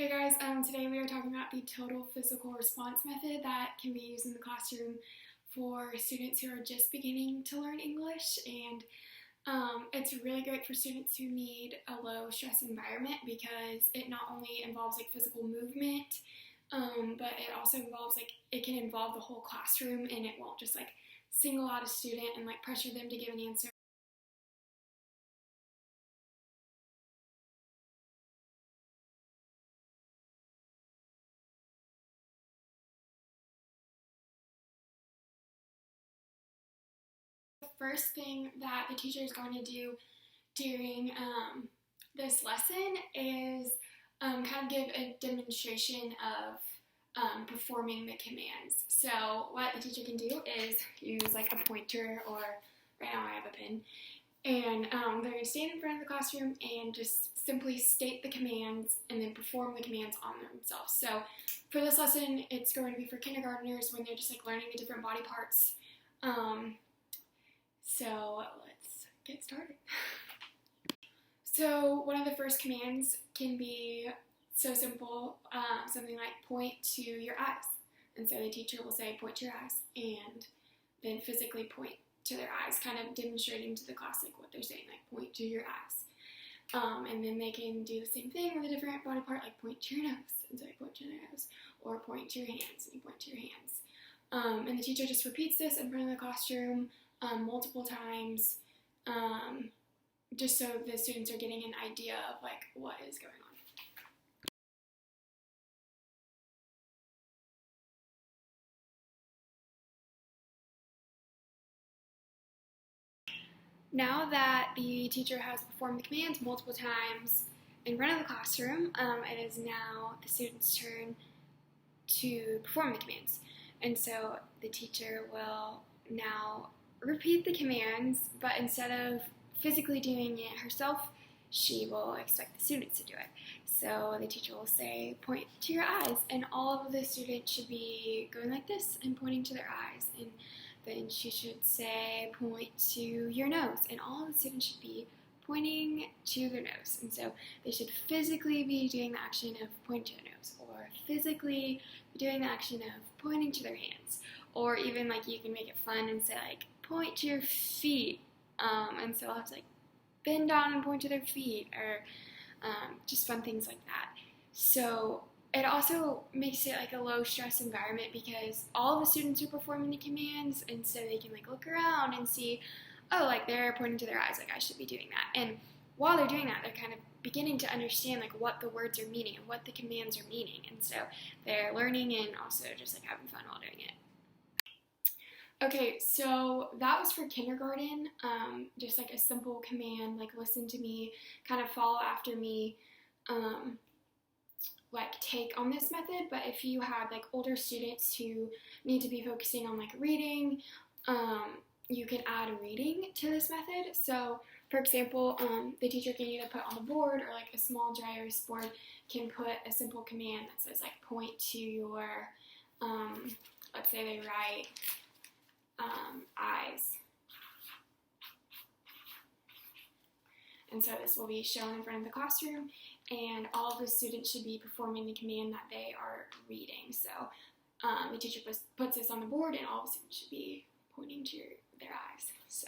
Hey guys, today we are talking about the total physical response method that can be used in the classroom for students who are just beginning to learn English, and it's really great for students who need a low stress environment because it not only involves like physical movement, but it also involves it can involve the whole classroom, and it won't just single out a student and pressure them to give an answer. The first thing that the teacher is going to do during this lesson is kind of give a demonstration of performing the commands. So what the teacher can do is use a pointer, or right now I have a pen, and they're going to stand in front of the classroom and just simply state the commands and then perform the commands on themselves. So for this lesson, it's going to be for kindergartners when they're just learning the different body parts. So let's get started. So one of the first commands can be so simple, something like point to your eyes. And so the teacher will say point to your eyes and then physically point to their eyes, kind of demonstrating to the class what they're saying, point to your eyes. And then they can do the same thing with a different body part, point to your nose, and so they point to their nose, or point to your hands, and you point to your hands. And the teacher just repeats this in front of the classroom multiple times, just so the students are getting an idea of what is going on. Now that the teacher has performed the commands multiple times in front of the classroom, it is now the student's turn to perform the commands. And so the teacher will now repeat the commands, but instead of physically doing it herself, she will expect the students to do it. So the teacher will say, point to your eyes, and all of the students should be going like this and pointing to their eyes. And then she should say, point to your nose, and all of the students should be pointing to their nose. And so they should physically be doing the action of pointing to their nose, or physically be doing the action of pointing to their hands, or even you can make it fun and say point to your feet, and so I'll have to bend down and point to their feet, or just fun things like that. So it also makes it a low stress environment because all of the students are performing the commands, and so they can look around and see, oh, they're pointing to their eyes, I should be doing that. And while they're doing that, they're kind of beginning to understand what the words are meaning and what the commands are meaning, and so they're learning and also just having fun while doing it. Okay, so that was for kindergarten, just a simple command, listen to me, kind of follow after me, take on this method. But if you have older students who need to be focusing on reading, you can add reading to this method. So for example, the teacher can either put on the board, or a small dry erase board can put a simple command that says point to your, let's say they write eyes. And so this will be shown in front of the classroom, and all of the students should be performing the command that they are reading. So the teacher puts this on the board, and all of the students should be pointing to their eyes.